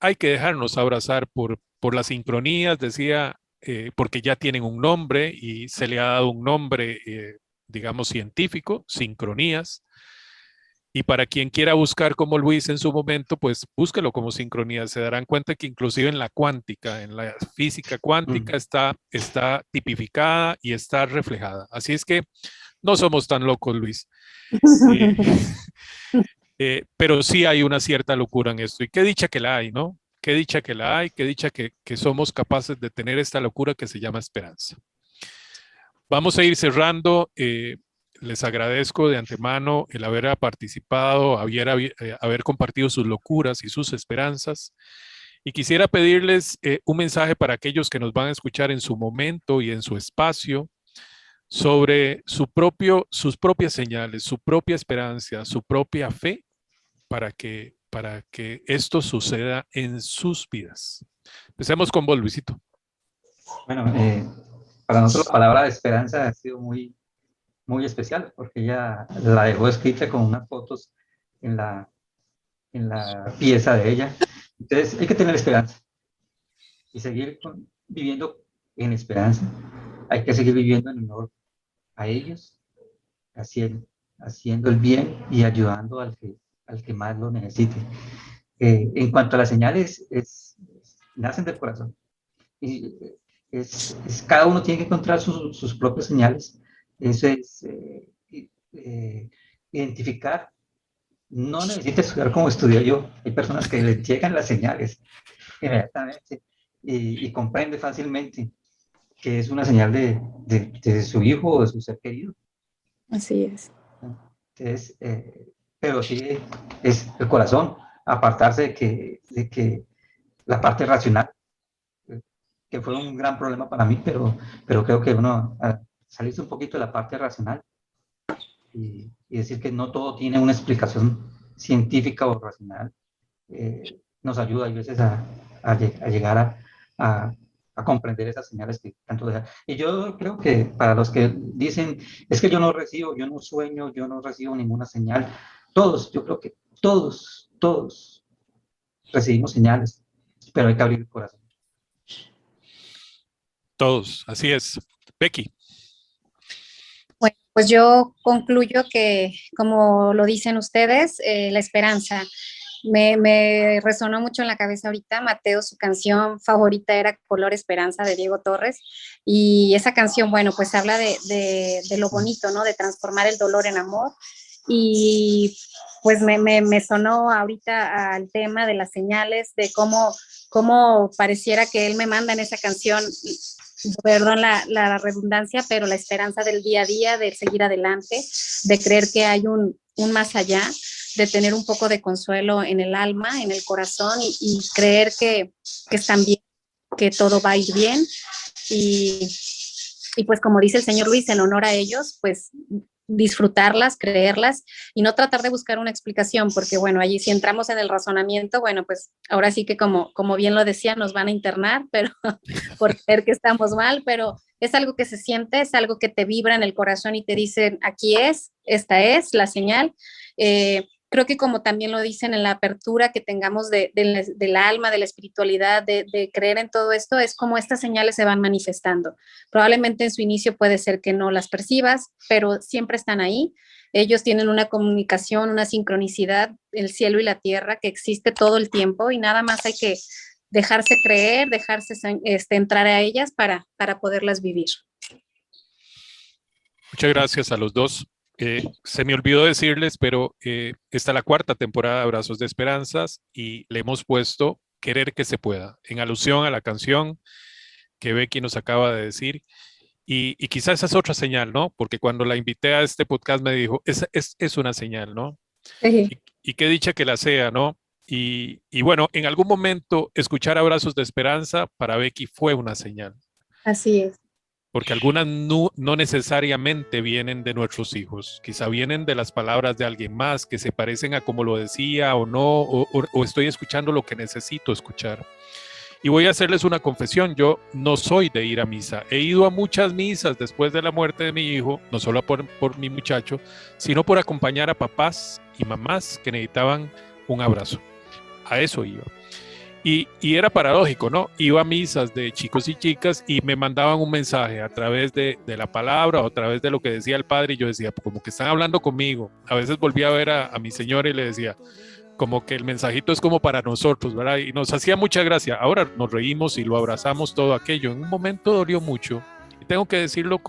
hay que dejarnos abrazar por las sincronías, decía, porque ya tienen un nombre y se le ha dado un nombre, digamos, científico, sincronías. Y para quien quiera buscar como Luis en su momento, pues búsquelo como sincronía. Se darán cuenta que inclusive en la cuántica, en la física cuántica, está tipificada y está reflejada. Así es que no somos tan locos, Luis. Eh, pero sí hay una cierta locura en esto. Y qué dicha que la hay, ¿no? Qué dicha que la hay, qué dicha que somos capaces de tener esta locura que se llama esperanza. Vamos a ir cerrando. Les agradezco de antemano el haber participado, haber compartido sus locuras y sus esperanzas. Y quisiera pedirles un mensaje para aquellos que nos van a escuchar en su momento y en su espacio sobre sus propias señales, su propia esperanza, su propia fe para que esto suceda en sus vidas. Empecemos con vos, Luisito. Bueno, para nosotros la palabra esperanza ha sido muy, muy especial porque ella la dejó escrita con unas fotos en la pieza de ella. Entonces hay que tener esperanza y seguir viviendo en esperanza. Hay que seguir viviendo en honor a ellos, haciendo el bien y ayudando al que más lo necesite. En cuanto a las señales, nacen del corazón. Y cada uno tiene que encontrar sus propias señales. Eso es identificar. No necesitas estudiar como estudié yo. Hay personas que les llegan las señales inmediatamente y comprende fácilmente que es una señal de su hijo o de su ser querido. Así es. Entonces, pero sí es el corazón, apartarse de que la parte racional, que fue un gran problema para mí, pero creo que uno salirse un poquito de la parte racional y decir que no todo tiene una explicación científica o racional, nos ayuda a veces a llegar a comprender esas señales que tanto dejan. Y yo creo que para los que dicen, es que yo no sueño, yo no recibo ninguna señal, yo creo que todos recibimos señales, pero hay que abrir el corazón. Todos, así es. Becky. Bueno, pues yo concluyo que, como lo dicen ustedes, la esperanza. Me resonó mucho en la cabeza ahorita, Mateo, su canción favorita era Color Esperanza de Diego Torres, y esa canción, bueno, pues habla de lo bonito, ¿no? De transformar el dolor en amor, y pues me sonó ahorita al tema de las señales, de cómo pareciera que él me manda en esa canción, perdón la redundancia, pero la esperanza del día a día, de seguir adelante, de creer que hay un más allá, de tener un poco de consuelo en el alma, en el corazón, y creer que están bien, que todo va a ir bien. Y, y pues como dice el señor Luis, en honor a ellos, pues disfrutarlas, creerlas y no tratar de buscar una explicación, porque bueno, allí si entramos en el razonamiento, bueno, pues ahora sí que como bien lo decía, nos van a internar, pero por creer que estamos mal, pero es algo que se siente, es algo que te vibra en el corazón y te dicen, aquí es, esta es la señal. Creo que como también lo dicen en la apertura que tengamos del alma, de la espiritualidad, de creer en todo esto, es como estas señales se van manifestando. Probablemente en su inicio puede ser que no las percibas, pero siempre están ahí. Ellos tienen una comunicación, una sincronicidad, el cielo y la tierra que existe todo el tiempo y nada más hay que dejarse creer, dejarse entrar a ellas para poderlas vivir. Muchas gracias a los dos. Se me olvidó decirles, pero esta es la 4ª temporada de Abrazos de Esperanzas y le hemos puesto Querer que se pueda, en alusión a la canción que Becky nos acaba de decir. Y quizás esa es otra señal, ¿no? Porque cuando la invité a este podcast me dijo, es una señal, ¿no? Sí. Y qué dicha que la sea, ¿no? Y bueno, en algún momento escuchar Abrazos de Esperanza para Becky fue una señal. Así es. Porque algunas no necesariamente vienen de nuestros hijos, quizá vienen de las palabras de alguien más que se parecen a como lo decía o no, o estoy escuchando lo que necesito escuchar. Y voy a hacerles una confesión, yo no soy de ir a misa, he ido a muchas misas después de la muerte de mi hijo, no solo por mi muchacho, sino por acompañar a papás y mamás que necesitaban un abrazo, a eso iba. Y era paradójico, ¿no? Iba a misas de chicos y chicas y me mandaban un mensaje a través de la palabra o a través de lo que decía el padre y yo decía, como que están hablando conmigo. A veces volví a ver a mi señora y le decía, como que el mensajito es como para nosotros, ¿verdad? Y nos hacía mucha gracia. Ahora nos reímos y lo abrazamos todo aquello. En un momento dolió mucho y tengo que decirlo